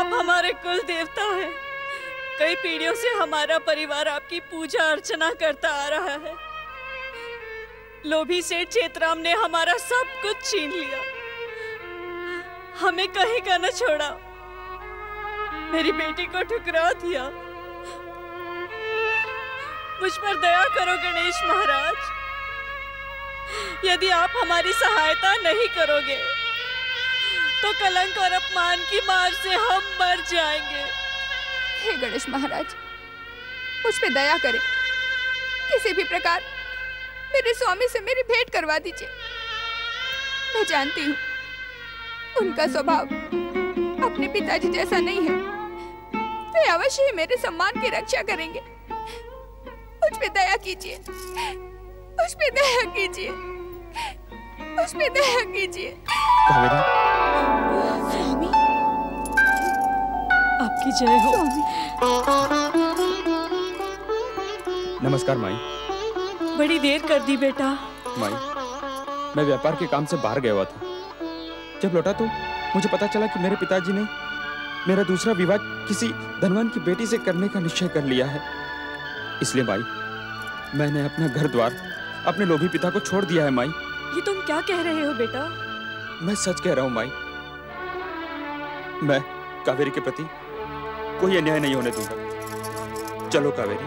आप हमारे कुल देवता हैं। कई पीढ़ियों से हमारा परिवार आपकी पूजा अर्चना करता आ रहा है। लोभी सेठ चेतराम ने हमारा सब कुछ छीन लिया, हमें कहीं का न छोड़ा, मेरी बेटी को ठुकरा दिया। मुझ पर दया करो गणेश महाराज। यदि आप हमारी सहायता नहीं करोगे तो कलंक और अपमान की मार से हम मर जाएंगे। हे गणेश महाराज, मुझ पे दया करें। किसी भी प्रकार मेरे स्वामी से मेरी भेंट करवा दीजिए। मैं जानती हूँ उनका स्वभाव अपने पिताजी जैसा नहीं है। वे अवश्य ही मेरे सम्मान की रक्षा करेंगे। मुझ पे दया कीजिए, मुझ पे दया कीजिए, मुझ पे दया कीजिए। कावेरी, स्वामी, आपकी जय हो। नमस्कार माई। बड़ी देर कर दी बेटा। माई, मैं व्यापार के काम से बाहर गया हुआ था। जब लौटा तो मुझे पता चला कि मेरे पिताजी ने मेरा दूसरा विवाह किसी धनवान की बेटी से करने का निश्चय कर लिया है। इसलिए माई, मैंने अपना घर द्वार अपने लोभी पिता को छोड़ दिया है। माई, ये तुम क्या कह रहे हो बेटा? मैं सच कह रहा हूँ माई। मैं कावेरी के प्रति कोई अन्याय नहीं होने दूंगा। चलो कावेरी,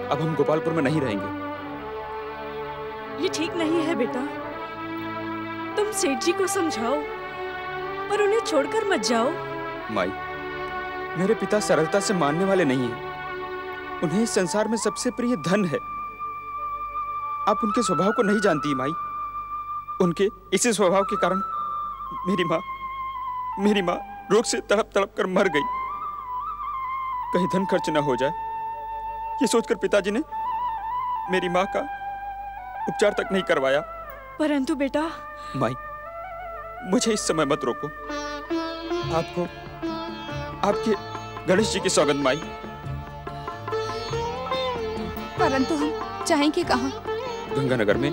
अब हम गोपालपुर में नहीं रहेंगे। ये ठीक नहीं है बेटा। तुम सेठ जी को समझाओ और उन्हें छोड़कर मत जाओ। माई, मेरे पिता सरलता से मानने वाले नहीं हैं। उन्हें इस संसार में सबसे प्रिय धन है। आप उनके स्वभाव को नहीं जानती माई। उनके इसी स्वभाव के कारण मेरी माँ रोग से तड़प तड़प कर मर गई। कहीं धन खर्च न हो जाए, ये सोचकर पिताजी ने मेरी माँ का उपचार तक नहीं करवाया। परंतु बेटा। माई, मुझे इस समय मत रोको। आपको आपके गणेश जी की सौगंध माई। परंतु हम जाएंगे कहाँ? गंगानगर में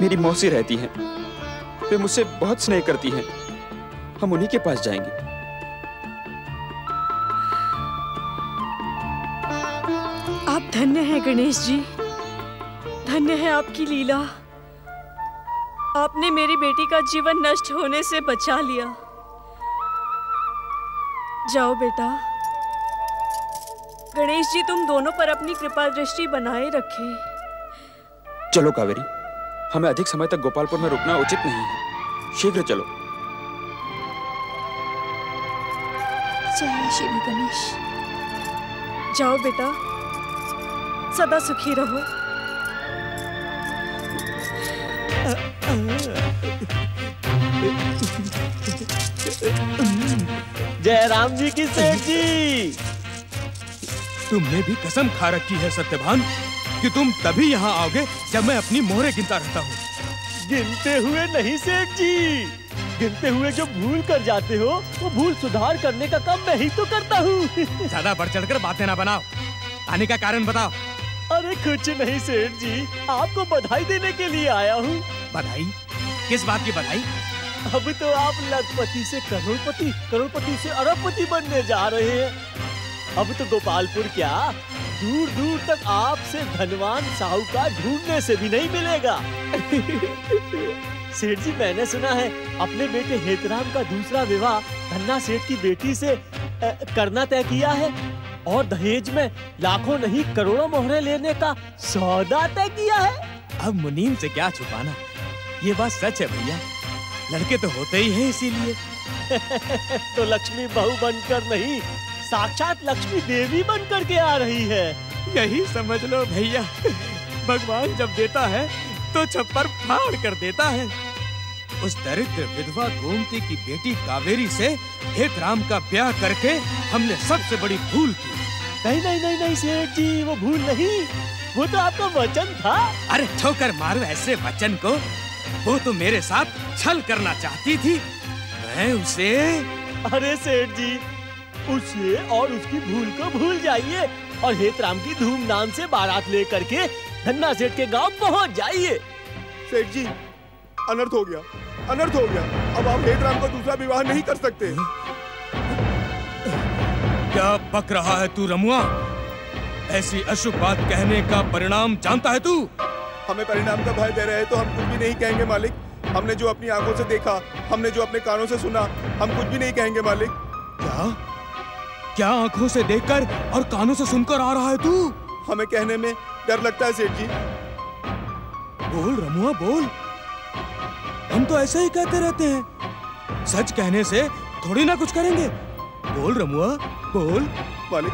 मेरी मौसी रहती हैं। वे मुझसे बहुत स्नेह करती हैं। हम उन्हीं के पास जाएंगे। आप धन्य हैं गणेश जी, धन्य है आपकी लीला। आपने मेरी बेटी का जीवन नष्ट होने से बचा लिया। जाओ बेटा। गणेश जी तुम दोनों पर अपनी कृपा दृष्टि बनाए रखें। चलो कावेरी, हमें अधिक समय तक गोपालपुर में रुकना उचित नहीं है। शीघ्र चलो। जय श्री गणेश। जाओ बेटा, सदा सुखी रहो। जयराम जी की सेठ जी। तुमने भी कसम खा रखी है सत्यभान कि तुम तभी यहाँ आओगे जब मैं अपनी मोहरें गिनता रहता हूँ। गिनते हुए नहीं सेठ जी, गिनते हुए जो भूल कर जाते हो वो भूल सुधार करने का काम मैं ही तो करता हूँ। ज्यादा बढ़ चढ़कर बातें ना बनाओ। आने का कारण बताओ। अरे कुछ नहीं सेठ जी, आपको बधाई देने के लिए आया हूँ। बधाई? किस बात की बधाई? अब तो आप लखपति से करोड़पति, करोड़पति से अरबपति बनने जा रहे हैं। अब तो गोपालपुर क्या, दूर दूर तक आपसे धनवान साहूकार ढूंढने से भी नहीं मिलेगा। सेठ जी, मैंने सुना है अपने बेटे हेतराम का दूसरा विवाह धन्ना सेठ की बेटी से करना तय किया है और दहेज में लाखों नहीं करोड़ों मोहरें लेने का सौदा तय किया है। अब मुनीम से क्या छुपाना, ये बात सच है भैया। लड़के तो होते ही हैं इसीलिए। तो लक्ष्मी बहू बनकर नहीं, साक्षात लक्ष्मी देवी बनकर के आ रही है। यही समझ लो भैया। भगवान जब देता है तो छप्पर फाड़ कर देता है। उस दरिद्र विधवा गोमती की बेटी कावेरी से हेतराम का ब्याह करके हमने सबसे बड़ी भूल की। नहीं नहीं नहीं नहीं सेठ जी, वो भूल नहीं, वो तो आपका वचन था। अरे ठोकर मारो ऐसे वचन को। वो तो मेरे साथ छल करना चाहती थी, मैं उसे। अरे सेठ जी, उसे और उसकी भूल को भूल जाइए और हेतराम की धूमधाम से बारात लेकर के धन्ना सेठ के गांव पहुंच जाइए। सेठ जी, अनर्थ हो गया, अनर्थ हो गया। अब आप हेतराम का दूसरा विवाह नहीं कर सकते। क्या बक रहा है तू रमुआ? ऐसी अशुभ बात कहने का परिणाम जानता है तू? हमें परिणाम का भय दे रहे हैं तो हम कुछ भी नहीं कहेंगे मालिक। हमने जो अपनी आंखों से देखा, हमने जो अपने कानों से सुना, हम कुछ भी नहीं कहेंगे मालिक। क्या क्या आंखों से देखकर और कानों से सुनकर आ रहा है तू? हमें कहने में डर लगता है सेठ जी। बोल रमुआ बोल, हम तो ऐसे ही कहते रहते हैं। सच कहने से थोड़ी ना कुछ करेंगे। बोल रमुआ बोल। मालिक,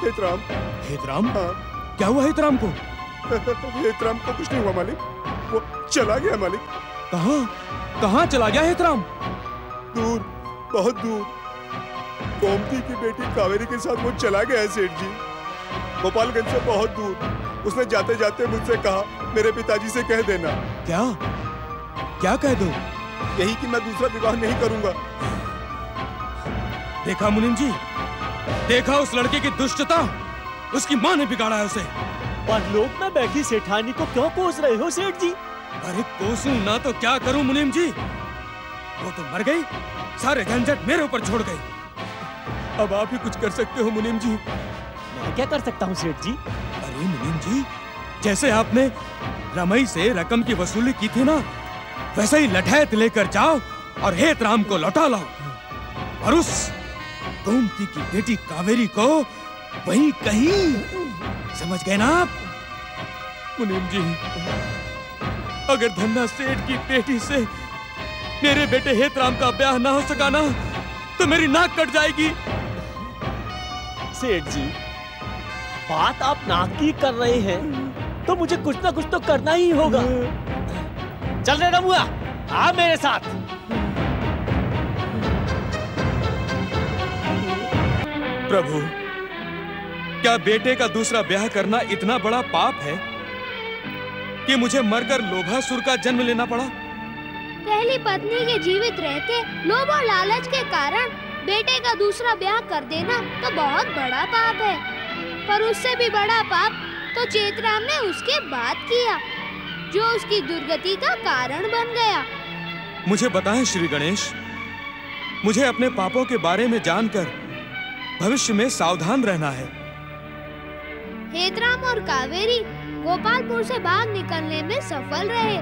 हेतराम। हेतराम? हाँ। क्या हुआ हेतराम को? हेतराम को कुछ नहीं हुआ मालिक, वो चला गया मालिक। कहाँ कहाँ चला गया हेतराम? दूर, बहुत दूर। गोमती की बेटी कावेरी के साथ वो चला गया है सेठ जी, गोपालगंज से बहुत दूर। उसने जाते जाते मुझसे कहा, मेरे पिताजी से कह देना। क्या क्या कह दो? यही कि मैं दूसरा विवाह नहीं करूंगा। देखा मुनीम जी, देखा उस लड़के की दुष्टता। उसकी माँ ने बिगाड़ा है उसे। परलोक में बैठी सेठानी को क्यों कोस रहे हो सेठ जी? अरे कोसूं ना तो क्या करूं मुनीम जी? वो तो मर गई, सारे झंझट मेरे ऊपर छोड़ गई। अब आप ही कुछ कर सकते हो मुनीम जी। मैं क्या कर सकता हूँ सेठ जी? अरे मुनीम जी, जैसे आपने रमई से रकम की वसूली की थी ना, वैसे ही लठैत लेकर जाओ और हेतराम को लौटा लाओ। और उस गोमती की बेटी कावेरी को वहीं कहीं, समझ गए ना आप? मुनीम जी, अगर धन्ना सेठ की बेटी से मेरे बेटे हेतराम का ब्याह ना हो सका ना, तो मेरी नाक कट जाएगी। सेठ जी, बात आप नाक की कर रहे हैं तो मुझे कुछ ना कुछ तो करना ही होगा। चल रे रमुआ, आ मेरे साथ। प्रभु, क्या बेटे का दूसरा ब्याह करना इतना बड़ा पाप है कि मुझे मरकर लोभासुर का जन्म लेना पड़ा? पहली पत्नी के जीवित रहते लोभ और लालच के कारण बेटे का दूसरा ब्याह कर देना तो बहुत बड़ा पाप है। पर उससे भी बड़ा पाप तो चेतराम ने उसके बाद किया, जो उसकी दुर्गति का कारण बन गया। मुझे बताएं श्री गणेश, मुझे अपने पापों के बारे में जानकर भविष्य में सावधान रहना है। हेतराम और कावेरी गोपालपुर से बाहर निकलने में सफल रहे।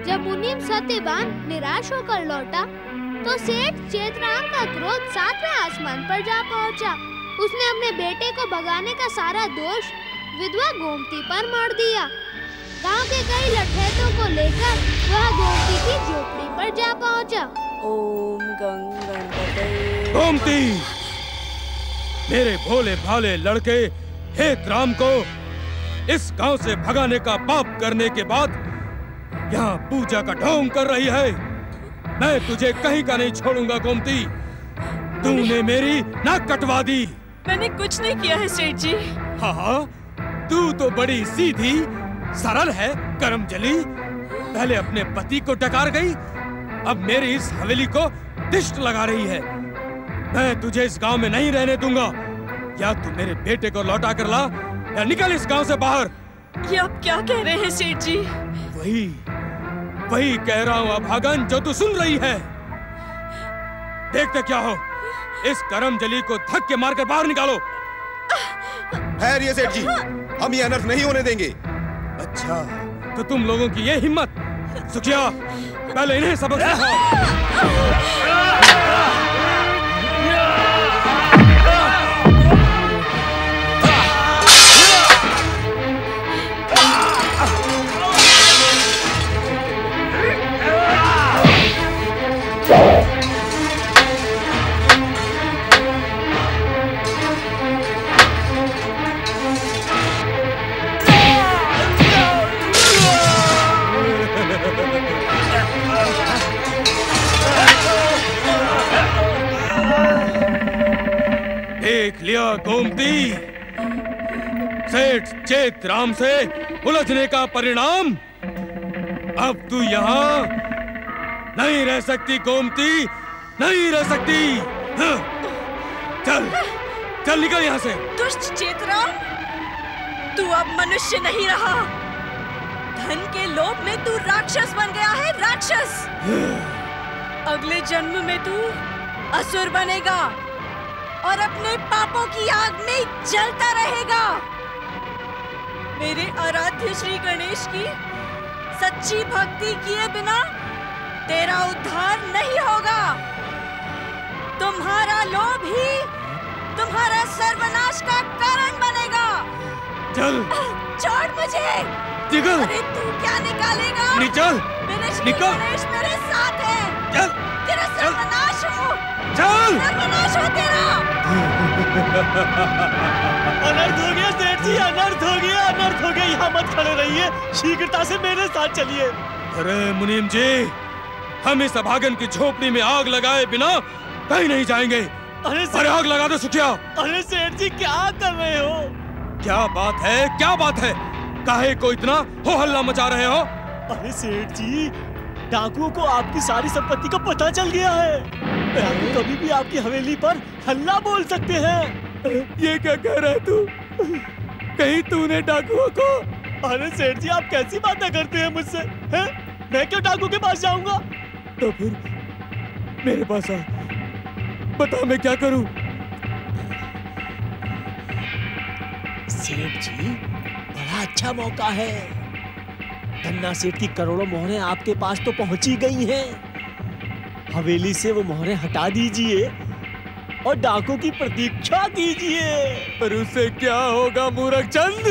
जब मुनीम सत्यवान निराश होकर लौटा तो सेठ चेतराम का क्रोध 7वें आसमान पर जा पहुंचा। उसने अपने बेटे को भगाने का सारा दोष विधवा गोमती पर मढ़ दिया। गांव के कई लठैतों को लेकर वह गोमती की झोपड़ी पर जा पहुंचा। ओम गंगणपते। गोमती, मेरे भोले भाले लड़के हेतराम को इस गांव से भगाने का पाप करने के बाद यहाँ पूजा का ढोंग कर रही है। मैं तुझे कहीं का नहीं छोड़ूंगा गोमती। तूने मेरी नाक कटवा दी। मैंने कुछ नहीं किया है सेठ जी। हाँ, तू तो बड़ी सीधी सरल है करमजली। पहले अपने पति को डकार गई, अब मेरी इस हवेली को दिष्ट लगा रही है। मैं तुझे इस गांव में नहीं रहने दूंगा। या तू मेरे बेटे को लौटा कर ला या निकल इस गांव से बाहर। ये आप क्या कह रहे हैं सेठ जी? वही कह रहा हूँ अभागन, जो तू सुन रही है। देखते क्या हो, इस करमजली को धक्के मारकर बाहर निकालो। ठहरिए सेठ जी, हम ये अनर्थ नहीं होने देंगे। अच्छा, तो तुम लोगों की ये हिम्मत। सुखिया, पहले इन्हें सबक सिखाओ। देख लिया गोमती, सेठ चेतराम से उलझने का परिणाम। अब तू यहाँ नहीं रह सकती गोमती, नहीं रह सकती। हाँ। चल चल निकल यहाँ से। दुष्ट चेतराम, तू अब मनुष्य नहीं रहा। धन के लोभ में तू राक्षस बन गया है, राक्षस। अगले जन्म में तू असुर बनेगा और अपने पापों की आग में जलता रहेगा। मेरे आराध्य श्री गणेश की सच्ची भक्ति किए बिना तेरा उद्धार नहीं होगा। तुम्हारा लोभ ही तुम्हारा सर्वनाश का कारण बनेगा। चल छोड़ मुझे। निकल। अरे तू क्या निकालेगा? निकल। मेरे श्री गणेश मेरे साथ है। चल। तेरा सर्वनाश हो। चल। सर्वनाश हो तेरा। अनर्थ हो गया सेठ जी, अनर्थ हो गया, अनर्थ हो गया। यहाँ मत खड़े रहिए, शीघ्रता से मेरे साथ चलिए। अरे मुनीम जी, हम इस अभागन की झोपड़ी में आग लगाए बिना कहीं नहीं जाएंगे। अरे आग लगा दो सुखिया। अरे सेठ जी क्या कर रहे हो? क्या बात है, क्या बात है? काहे को इतना हो हल्ला मचा रहे हो? अरे सेठ जी, डाकुओं को आपकी सारी संपत्ति का पता चल गया है। डाकू कभी भी आपकी हवेली पर हल्ला बोल सकते हैं। ये क्या कह रहा है तू? कहीं तूने डाकुओं को? अरे सेठ जी, आप कैसी बातें करते हैं मुझसे? हैं? मैं क्यों डाकू के पास जाऊंगा? तो फिर मेरे पास आ, बता मैं क्या करूं? सेठ जी, बड़ा अच्छा मौका है। धन्ना सेठ की करोड़ों मोहरें आपके पास तो पहुंची गई हैं। हवेली से वो मोहरें हटा दीजिए और डाकू की प्रतीक्षा कीजिए। पर उससे क्या होगा मूर्ख चंद?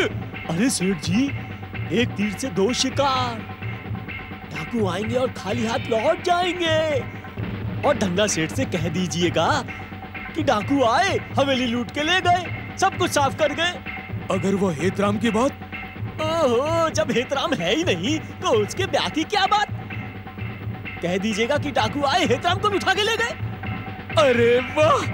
अरे सेठ जी, एक तीर से दो शिकार। डाकू आएंगे और खाली हाथ लौट जाएंगे। और धन्ना सेठ से कह दीजिएगा कि डाकू आए, हवेली लूट के ले गए, सब कुछ साफ कर गए। अगर वो हेतराम की बात? ओहो, जब हेतराम है ही नहीं तो उसके ब्याह की क्या बात? कह दीजिएगा कि डाकू आए, हेतराम को उठा के ले गए। अरे वाह,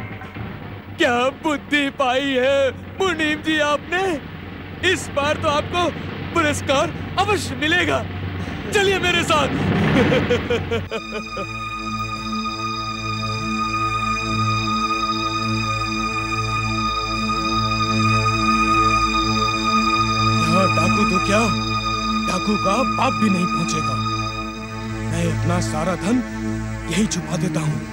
क्या बुद्धि पाई है मुनीम जी आपने। इस बार तो आपको पुरस्कार अवश्य मिलेगा। चलिए मेरे साथ। डाकू तो क्या, डाकू का बाप भी नहीं पहुंचेगा। मैं अपना सारा धन यही छुपा देता हूं।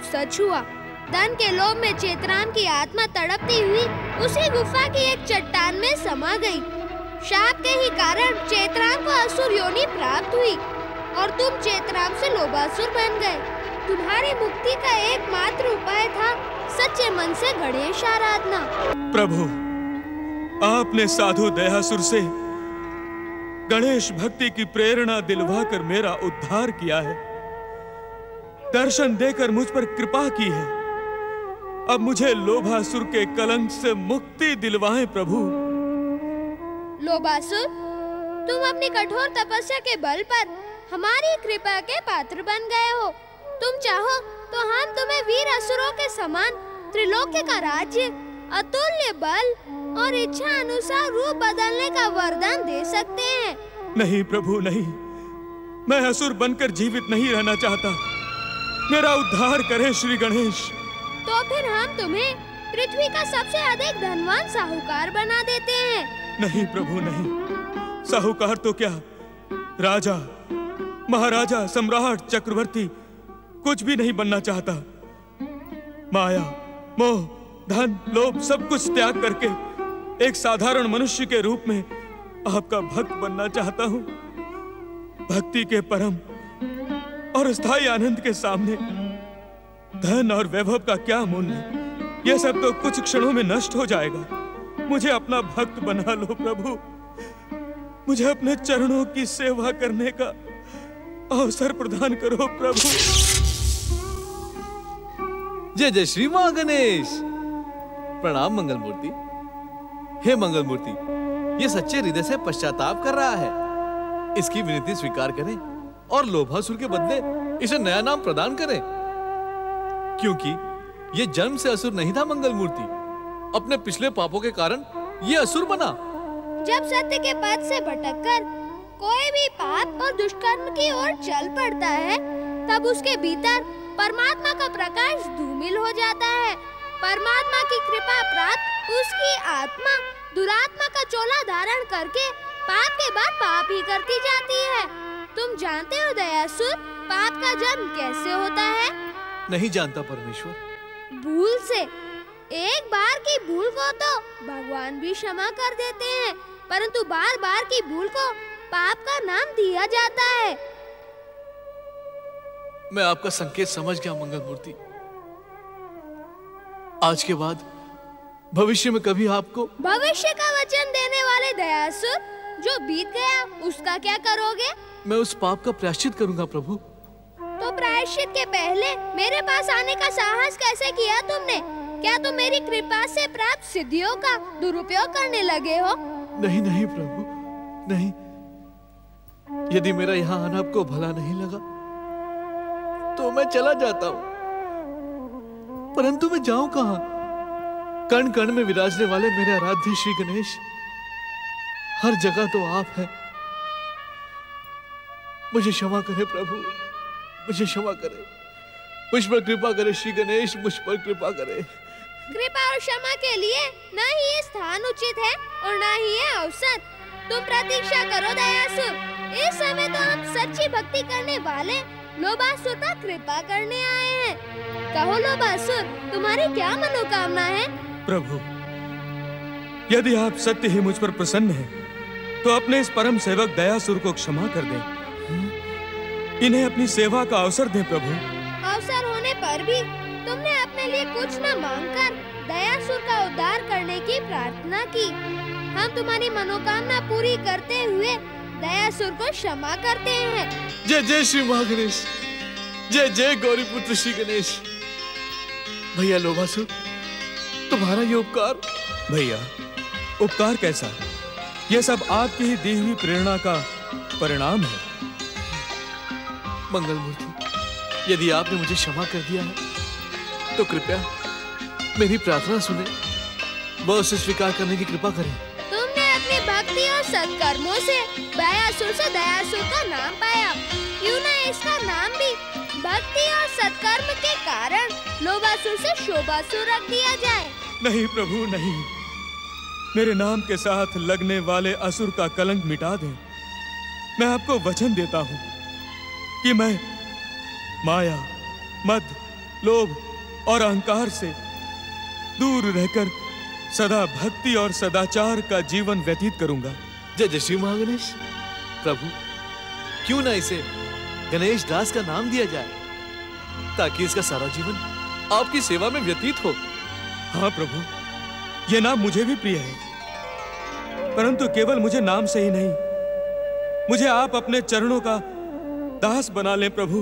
सच हुआ। धन के लोभ में चेतराम की आत्मा तड़पती हुई उसी गुफा की एक चट्टान में समा गई। शाप के ही कारण चेतराम को असुर योनि प्राप्त हुई और तुम चेतराम से लोभासुर बन गए। तुम्हारी मुक्ति का एकमात्र उपाय था सच्चे मन से गणेश आराधना। प्रभु, आपने साधु दयासुर से गणेश भक्ति की प्रेरणा दिलवाकर मेरा उद्धार किया है, दर्शन देकर मुझ पर कृपा की है। अब मुझे लोभासुर के कलंक से मुक्ति दिलवाएं प्रभु। लोभासुर, तुम अपनी कठोर तपस्या के बल पर हमारी कृपा के पात्र बन गए हो। तुम चाहो तो हम तुम्हें वीर असुरों के समान त्रिलोक्य का राज्य, अतुल्य बल और इच्छा अनुसार रूप बदलने का वरदान दे सकते हैं। नहीं प्रभु नहीं, मैं असुर बनकर जीवित नहीं रहना चाहता। मेरा उद्धार करे श्री गणेश। तो फिर हम तुम्हें पृथ्वी का सबसे अधिक धनवान साहूकार बना देते हैं। नहीं प्रभु नहीं, साहूकार तो क्या, राजा, महाराजा, सम्राट, चक्रवर्ती कुछ भी नहीं बनना चाहता। माया, मोह, धन, लोभ सब कुछ त्याग करके एक साधारण मनुष्य के रूप में आपका भक्त बनना चाहता हूँ। भक्ति के परम और स्थायी आनंद के सामने धन और वैभव का क्या मूल्य, ये सब तो कुछ क्षणों में नष्ट हो जाएगा। मुझे अपना भक्त बना लो प्रभु, मुझे अपने चरणों की सेवा करने का अवसर प्रदान करो प्रभु। जय जय श्री मां गणेश। प्रणाम मंगल मूर्ति। हे मंगल मूर्ति, ये सच्चे हृदय से पश्चाताप कर रहा है। इसकी विनती स्वीकार करें और लोभासुर के बदले इसे नया नाम प्रदान करें, क्योंकि ये जन्म से असुर नहीं था। मंगल मूर्ति अपने पिछले पापों के कारण ये असुर बना। जब सत्य के पथ से भटककर कोई भी पाप और दुष्कर्म की ओर चल पड़ता है, तब उसके भीतर परमात्मा का प्रकाश धूमिल हो जाता है। परमात्मा की कृपा प्राप्त उसकी आत्मा दुरात्मा का चोला धारण करके पाप के बाद पाप ही करती जाती है। तुम जानते हो दयासुर, पाप का जन्म कैसे होता है? नहीं जानता परमेश्वर। भूल से। एक बार की भूल को तो भगवान भी क्षमा कर देते हैं, परंतु बार बार की भूल को पाप का नाम दिया जाता है। मैं आपका संकेत समझ गया मंगल मूर्ति। आज के बाद भविष्य में कभी आपको भविष्य का वचन देने वाले दयासुर, जो बीत गया उसका क्या करोगे? मैं उस पाप का प्रायश्चित करूंगा प्रभु। तो प्रायश्चित के पहले मेरे पास आने का साहस कैसे किया तुमने? क्या तुम मेरी कृपा से प्राप्त सिद्धियों का दुरुपयोग करने लगे हो? नहीं नहीं प्रभु, नहीं। यदि मेरा यहाँ आना आपको भला नहीं लगा तो मैं चला जाता हूँ, परंतु मैं जाऊं कहाँ? कण कण में विराजने वाले मेरे आराध्य श्री गणेश, हर जगह तो आप हैं। मुझे क्षमा करे प्रभु, मुझे क्षमा करे, मुझ पर कृपा करे श्री गणेश, मुझ पर कृपा करे। कृपा और क्षमा के लिए न ही ये स्थान उचित है और न ही ये अवसर। तुम प्रतीक्षा करो दयासुर। इस समय तो हम सच्ची भक्ति करने वाले लोभासुर पर कृपा करने आए हैं। कहो लोभासुर, तुम्हारी क्या मनोकामना है? प्रभु, यदि आप सत्य ही मुझ पर प्रसन्न हैं, तो अपने इस परम सेवक दयासुर को क्षमा कर दें। इन्हें अपनी सेवा का अवसर दें प्रभु। अवसर होने पर भी तुमने अपने लिए कुछ न मांगकर दयासुर का उद्धार करने की प्रार्थना की। हम तुम्हारी मनोकामना पूरी करते हुए दयासुर को क्षमा करते हैं। जय जय श्री महागणेश, जय जय गौरी पुत्र श्री गणेश। भैया लोभासुर, तुम्हारा ये उपकार। भैया, उपकार कैसा? यह सब आपकी ही दी हुई प्रेरणा का परिणाम है। मंगल मूर्ति, यदि आपने मुझे क्षमा कर दिया है तो कृपया मेरी प्रार्थना सुने व उसे स्वीकार करने की कृपा करें। तुमने अपनी भक्ति और सत्कर्मों से दयासुर से दयासुर का नाम पाया, क्यों ना इसका नाम भी भक्ति और सत्कर्म के कारण लोभासुर से शोभासुर रख दिया जाए। नहीं प्रभु, नहीं। मेरे नाम के साथ लगने वाले असुर का कलंक मिटा दें। मैं आपको वचन देता हूँ कि मैं माया, मद, लोभ और अहंकार से दूर रहकर सदा भक्ति और सदाचार का जीवन व्यतीत करूंगा। जय जय श्री महागणेश। प्रभु, क्यों ना इसे गणेश दास का नाम दिया जाए, ताकि इसका सारा जीवन आपकी सेवा में व्यतीत हो। हाँ प्रभु, यह नाम मुझे भी प्रिय है, परंतु केवल मुझे नाम से ही नहीं, मुझे आप अपने चरणों का दास बना लें प्रभु।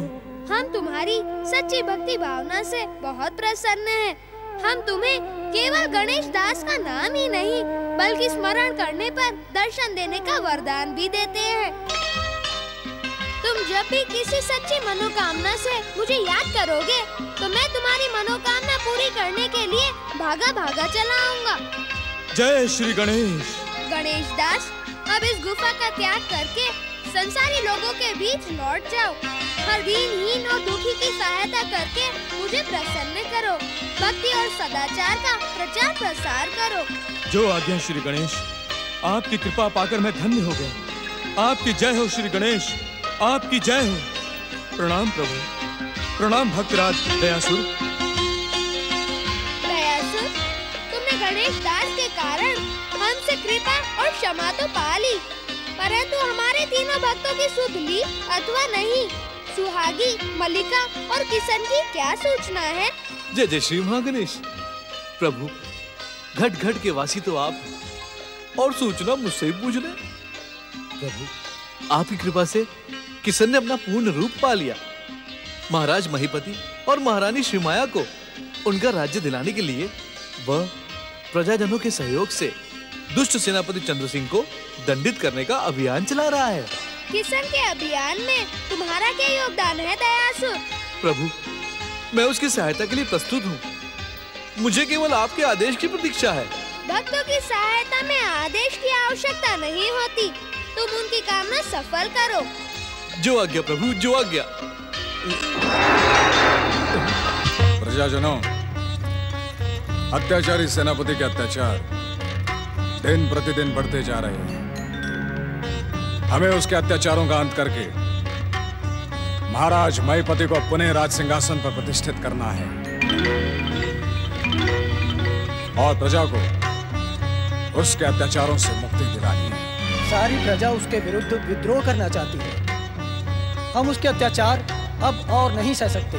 हम तुम्हारी सच्ची भक्ति भावना से बहुत प्रसन्न हैं। हम तुम्हें केवल गणेश दास का नाम ही नहीं, बल्कि स्मरण करने पर दर्शन देने का वरदान भी देते हैं। तुम जब भी किसी सच्ची मनोकामना से मुझे याद करोगे, तो मैं तुम्हारी मनोकामना पूरी करने के लिए भागा भागा चला आऊंगा। जय श्री गणेश। गणेश दास, अब इस गुफा का त्याग करके संसारी लोगों के बीच लौट जाओ। हर दीनहीन और दुखी की सहायता करके मुझे प्रसन्न करो। भक्ति और सदाचार का प्रचार प्रसार करो। जो आज्ञा श्री गणेश। आपकी कृपा पाकर मैं धन्य हो गया। आपकी जय हो श्री गणेश, आपकी जय हो। प्रणाम प्रभु, प्रणाम भक्तराज दयासुर। दयासुर, तुमने गणेश दास के कारण हमसे कृपा और क्षमा तो पा ली, परंतु हमारे तीनों भक्तों की सुध ली अथवा नहीं। सुहागी, मल्लिका और किशन की क्या सूचना है? जय जय श्री महागणेश। प्रभु, घट घट के वासी तो आप हैं, और सूचना मुझसे ही पूछ रहे। प्रभु, आपकी कृपा से किशन ने अपना पूर्ण रूप पा लिया। महाराज महीपति और महारानी श्रीमाया को उनका राज्य दिलाने के लिए वह प्रजाजनों के सहयोग से दुष्ट सेनापति चंद्र सिंह को दंडित करने का अभियान चला रहा है। किशन के अभियान में तुम्हारा क्या योगदान है दयासुर? प्रभु, मैं उसकी सहायता के लिए प्रस्तुत हूँ। मुझे केवल आपके आदेश की प्रतीक्षा है। भक्तों की सहायता में आदेश की आवश्यकता नहीं होती। तुम उनकी कामना सफल करो। जो आज्ञा प्रभु, जो आज्ञा। प्रजाजनों, अत्याचारी सेनापति के अत्याचार दिन प्रतिदिन बढ़ते जा रहे हैं। हमें उसके अत्याचारों का अंत करके महाराज महीपति को पुनः राज सिंहासन पर प्रतिष्ठित करना है और प्रजा को उसके अत्याचारों से मुक्ति दिलानी है। सारी प्रजा उसके विरुद्ध विद्रोह करना चाहती है। हम उसके अत्याचार अब और नहीं सह सकते।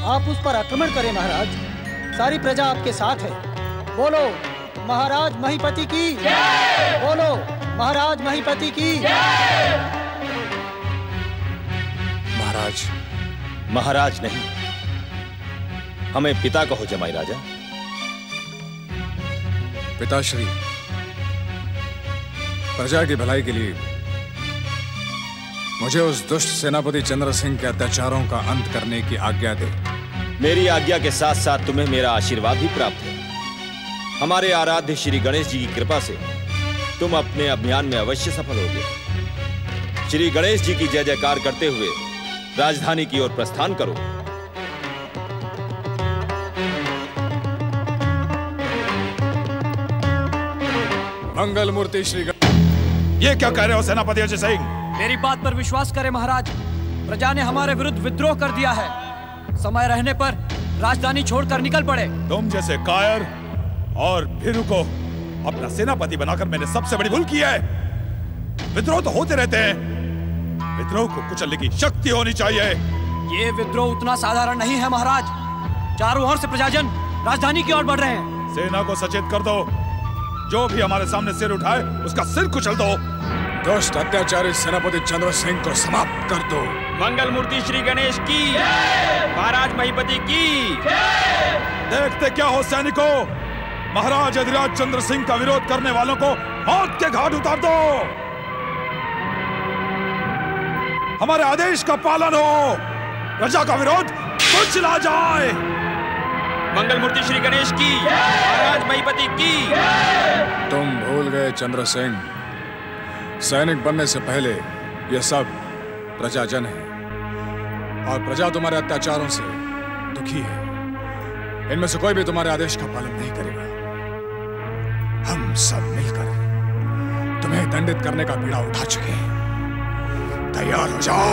आप उस पर आक्रमण करें महाराज। सारी प्रजा आपके साथ है। बोलो महाराज महीपति की जय! बोलो महाराज महीपति की जय! महाराज नहीं, हमें पिता कहो जमाई राजा। पिताश्री, प्रजा की भलाई के लिए मुझे उस दुष्ट सेनापति चंद्र सिंह के अत्याचारों का अंत करने की आज्ञा दे। मेरी आज्ञा के साथ साथ तुम्हें मेरा आशीर्वाद भी प्राप्त है। हमारे आराध्य श्री गणेश जी की कृपा से तुम अपने अभियान में अवश्य सफल होगे। श्री गणेश जी की जय जयकार करते हुए राजधानी की ओर प्रस्थान करो। मंगल मूर्ति श्री ये क्या कह रहे हो सेनापति अजय सिंह? मेरी बात पर विश्वास करें महाराज। प्रजा ने हमारे विरुद्ध विद्रोह कर दिया है। समय रहने पर राजधानी छोड़कर निकल पड़े। तुम जैसे कायर और भीरू को अपना सेनापति बनाकर मैंने सबसे बड़ी भूल की है। विद्रोह तो होते रहते हैं, विद्रोह को कुचलने की शक्ति होनी चाहिए। ये विद्रोह उतना साधारण नहीं है महाराज। चारों ओर से प्रजाजन राजधानी की ओर बढ़ रहे हैं। सेना को सचेत कर दो। जो भी हमारे सामने सिर उठाए उसका सिर कुचल दो। दुष्ट अत्याचारी सेनापति चंद्र सिंह को समाप्त कर दो। मंगल मूर्ति श्री गणेश की, महाराज महीपति की। देखते क्या हो सैनिकों, महाराज अधिराज चंद्र सिंह का विरोध करने वालों को मौत के घाट उतार दो। हमारे आदेश का पालन हो, प्रजा का विरोध कुचला जाए। मंगल मूर्ति श्री गणेश की, महाराज महीपति की। तुम भूल गए चंद्र सिंह, सैनिक बनने से पहले यह सब प्रजाजन है और प्रजा तुम्हारे अत्याचारों से दुखी है। इनमें से कोई भी तुम्हारे आदेश का पालन नहीं करेगा। हम सब मिलकर तुम्हें दंडित करने का बीड़ा उठा चुके हैं। तैयार हो जाओ।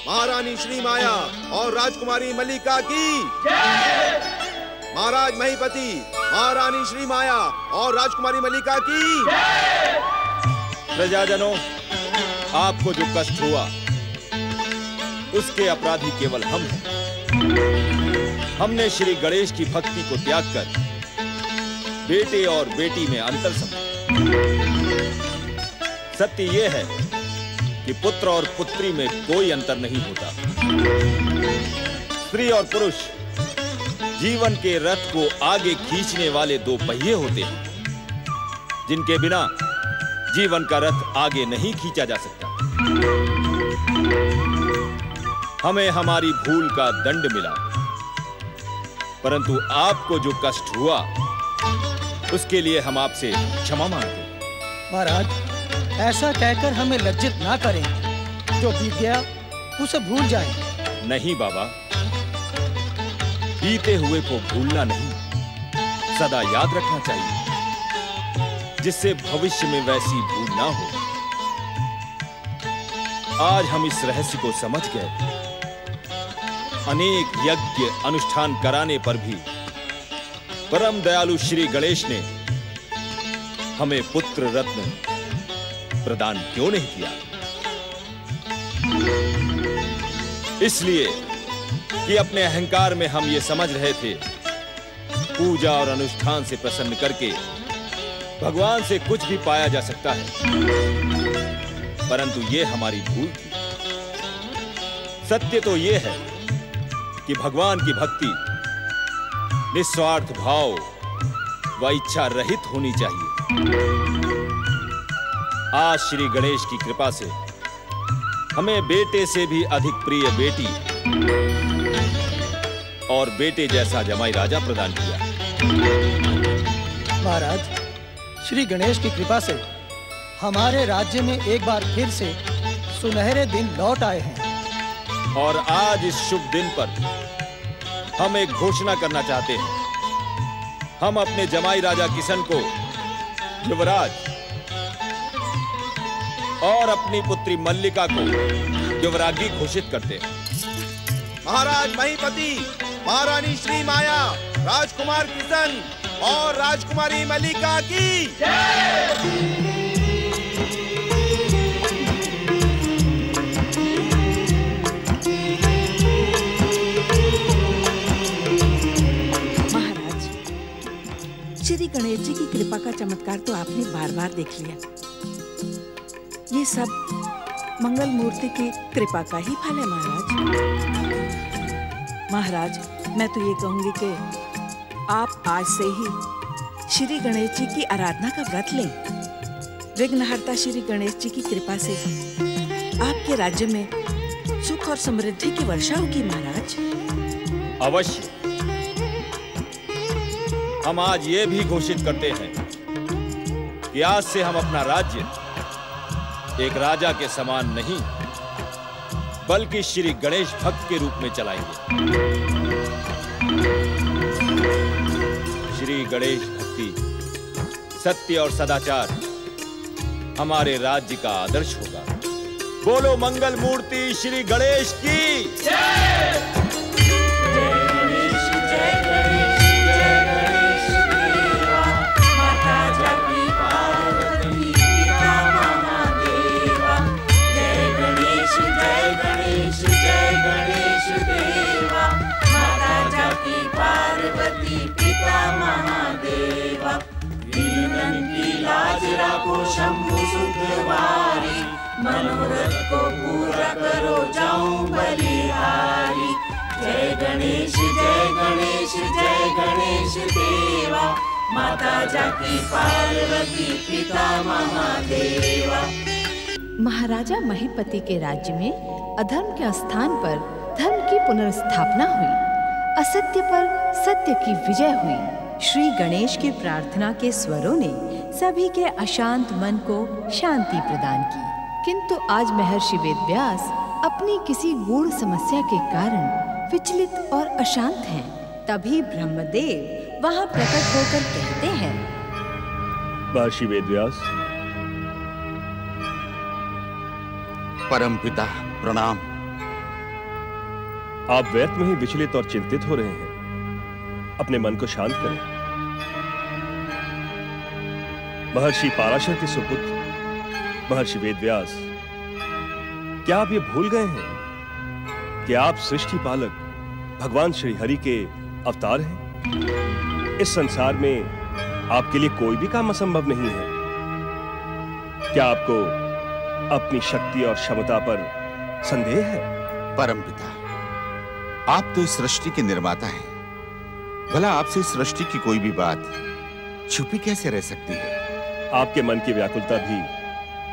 महारानी श्री माया और राजकुमारी मल्लिका की महाराज महीपति, महारानी श्री माया और राजकुमारी मल्लिका की। प्रजाजनों, आपको जो कष्ट हुआ उसके अपराधी केवल हम हैं। हमने श्री गणेश की भक्ति को त्याग कर बेटे और बेटी में अंतर समझा। सत्य यह है कि पुत्र और पुत्री में कोई अंतर नहीं होता। स्त्री और पुरुष जीवन के रथ को आगे खींचने वाले दो पहिए होते हैं, जिनके बिना जीवन का रथ आगे नहीं खींचा जा सकता। हमें हमारी भूल का दंड मिला, परंतु आपको जो कष्ट हुआ उसके लिए हम आपसे क्षमा मांगते हैं। महाराज, ऐसा कहकर हमें लज्जित ना करें। जो बीत गया उसे भूल जाएं। नहीं बाबा, बीते हुए को भूलना नहीं, सदा याद रखना चाहिए, जिससे भविष्य में वैसी भूल ना हो। आज हम इस रहस्य को समझ गए। अनेक यज्ञ अनुष्ठान कराने पर भी परम दयालु श्री गणेश ने हमें पुत्र रत्न प्रदान क्यों नहीं किया? इसलिए कि अपने अहंकार में हम ये समझ रहे थे, पूजा और अनुष्ठान से प्रसन्न करके भगवान से कुछ भी पाया जा सकता है, परंतु ये हमारी भूल थी। सत्य तो ये है कि भगवान की भक्ति निस्वार्थ भाव व इच्छा रहित होनी चाहिए। आज श्री गणेश की कृपा से हमें बेटे से भी अधिक प्रिय बेटी और बेटे जैसा जमाई राजा प्रदान किया। महाराज, श्री गणेश की कृपा से हमारे राज्य में एक बार फिर से सुनहरे दिन लौट आए हैं। और आज इस शुभ दिन पर हम एक घोषणा करना चाहते हैं। हम अपने जमाई राजा किशन को युवराज और अपनी पुत्री मल्लिका को युवरागी घोषित करते हैं। महाराज महीपति, महारानी श्री माया, राजकुमार किशन और राजकुमारी मल्लिका की जय। श्री गणेश जी की कृपा का चमत्कार तो आपने बार बार देख लिया। ये सब मंगल मूर्ति की कृपा का ही फल है महाराज। महाराज, मैं तो ये कहूंगी कि आप आज से ही श्री गणेश जी की आराधना का व्रत लें। विघ्नहर्ता श्री गणेश जी की कृपा से आपके राज्य में सुख और समृद्धि की वर्षा होगी महाराज। अवश्य। हम आज ये भी घोषित करते हैं कि आज से हम अपना राज्य एक राजा के समान नहीं, बल्कि श्री गणेश भक्त के रूप में चलाएंगे। श्री गणेश भक्ति, सत्य और सदाचार हमारे राज्य का आदर्श होगा। बोलो मंगल मूर्ति श्री गणेश की जय। शंभु सुखवारी, मनोरथ को पूरा करो जाऊं बलिहारी। जय गणेश जय गणेश जय गणेश देवा, माता जाकी पार्वती पिता महादेवा। महाराजा महीपति के राज्य में अधर्म के स्थान पर धर्म की पुनर्स्थापना हुई, असत्य पर सत्य की विजय हुई। श्री गणेश की प्रार्थना के स्वरों ने सभी के अशांत मन को शांति प्रदान की। किंतु आज महर्षि वेदव्यास अपनी किसी गूढ़ समस्या के कारण विचलित और अशांत हैं। तभी ब्रह्मदेव वहां प्रकट होकर कहते हैं, महर्षि वेदव्यास। परमपिता प्रणाम। आप व्यर्थ में ही विचलित और चिंतित हो रहे हैं, अपने मन को शांत करें। महर्षि पाराशर के सुपुत्र महर्षि वेदव्यास, क्या आप ये भूल गए हैं कि आप सृष्टि पालक भगवान श्री हरि के अवतार हैं? इस संसार में आपके लिए कोई भी काम असंभव नहीं है। क्या आपको अपनी शक्ति और क्षमता पर संदेह है? परमपिता, आप तो इस सृष्टि के निर्माता हैं। भला आपसे इस सृष्टि की कोई भी बात छुपी कैसे रह सकती है? आपके मन की व्याकुलता भी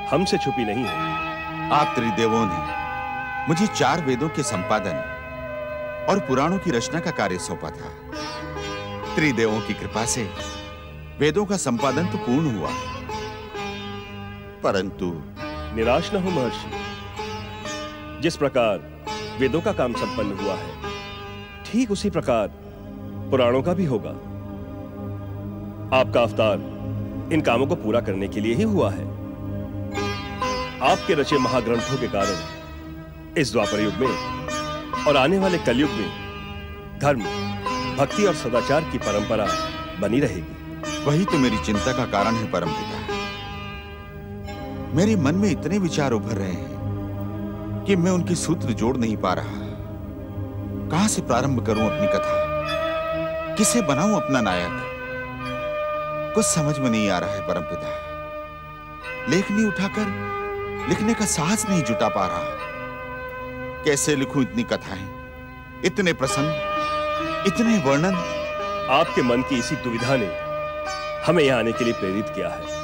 हमसे छुपी नहीं है। आप त्रिदेवों ने मुझे 4 वेदों के संपादन और पुराणों की रचना का कार्य सौंपा था। त्रिदेवों की कृपा से वेदों का संपादन तो पूर्ण हुआ, परंतु निराश न हो महर्षि। जिस प्रकार वेदों का काम संपन्न हुआ है, ठीक उसी प्रकार पुराणों का भी होगा। आपका अवतार इन कामों को पूरा करने के लिए ही हुआ है। आपके रचे महाग्रंथों के कारण इस द्वापर युग में और आने वाले कलयुग में धर्म, भक्ति और सदाचार की परंपरा बनी रहेगी। वही तो मेरी चिंता का कारण है परमपिता। मेरे मन में इतने विचार उभर रहे हैं कि मैं उनके सूत्र जोड़ नहीं पा रहा। कहां से प्रारंभ करूं अपनी कथा? किसे बनाऊं अपना नायक? कुछ समझ में नहीं आ रहा है परमपिता। लेखनी उठाकर लिखने का साहस नहीं जुटा पा रहा। कैसे लिखूं इतनी कथाएं, इतने प्रसंग, इतने वर्णन? आपके मन की इसी दुविधा ने हमें यहां आने के लिए प्रेरित किया है।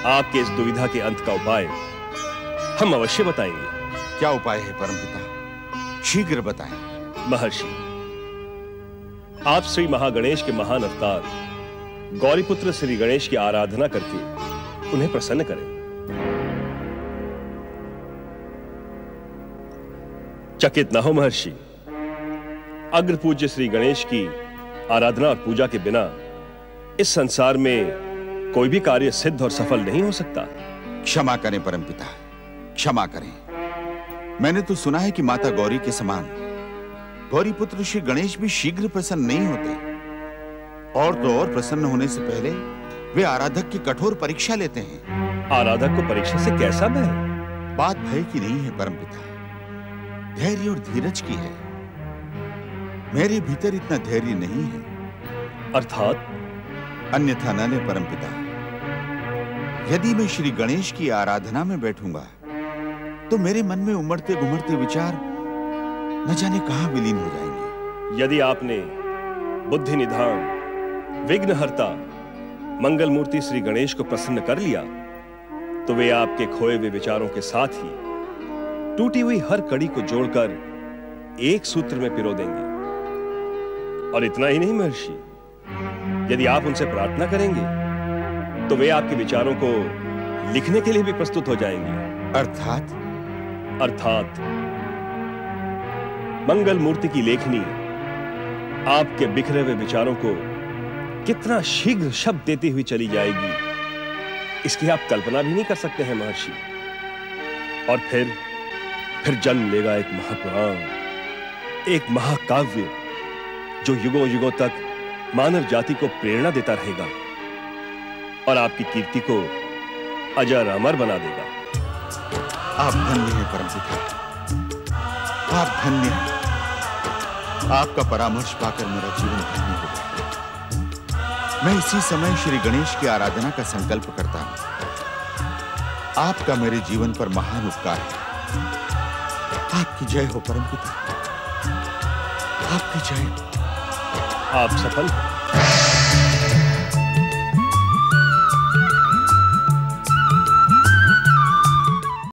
आपके इस दुविधा के अंत का उपाय हम अवश्य बताएंगे। क्या उपाय है परमपिता? शीघ्र बताएं। महर्षि, आप श्री महागणेश के महान अवतार गौरीपुत्र श्री गणेश की आराधना करके उन्हें प्रसन्न करें। चकित न हो महर्षि। अग्र पूज्य श्री गणेश की आराधना और पूजा के बिना इस संसार में कोई भी कार्य सिद्ध और सफल नहीं हो सकता। क्षमा करें परमपिता, क्षमा करें। मैंने तो सुना है कि माता गौरी के समान गौरी पुत्र श्री गणेश भी शीघ्र प्रसन्न नहीं होते। और तो और प्रसन्न होने से पहले वे आराधक की कठोर परीक्षा लेते हैं। आराधक को परीक्षा से कैसा भय? बात भय की नहीं है परमपिता, धैर्य और धीरज की है। मेरे भीतर इतना धैर्य नहीं है। अर्थात? अन्यथा न ले परमपिता। यदि मैं श्री गणेश की आराधना में बैठूंगा तो मेरे मन में उमड़ते घुमड़ते विचार न जाने कहां विलीन हो जाएंगे। यदि आपने बुद्धि निधान, विघ्नहर्ता, मंगल मूर्ति श्री गणेश को प्रसन्न कर लिया तो वे आपके खोए हुए विचारों के साथ ही टूटी हुई हर कड़ी को जोड़कर एक सूत्र में पिरो देंगे। और इतना ही नहीं महर्षि, यदि आप उनसे प्रार्थना करेंगे तो वे आपके विचारों को लिखने के लिए भी प्रस्तुत हो जाएंगे। अर्थात? अर्थात मंगल मूर्ति की लेखनी आपके बिखरे हुए विचारों को कितना शीघ्र शब्द देती हुई चली जाएगी, इसकी आप कल्पना भी नहीं कर सकते हैं महर्षि। और फिर जन्म लेगा एक महापुराण, एक महाकाव्य जो युगों युगों तक मानव जाति को प्रेरणा देता रहेगा और आपकी कीर्ति को अजर अमर बना देगा। आप धन्य हैं परमपिता, आप धन्य हैं। आपका परामर्श पाकर मेरा जीवन धन्य हो गया। मैं इसी समय श्री गणेश की आराधना का संकल्प करता हूं। आपका मेरे जीवन पर महान उपकार है। आपकी जय हो परमपिता, आपकी जय। आप सफल हैं।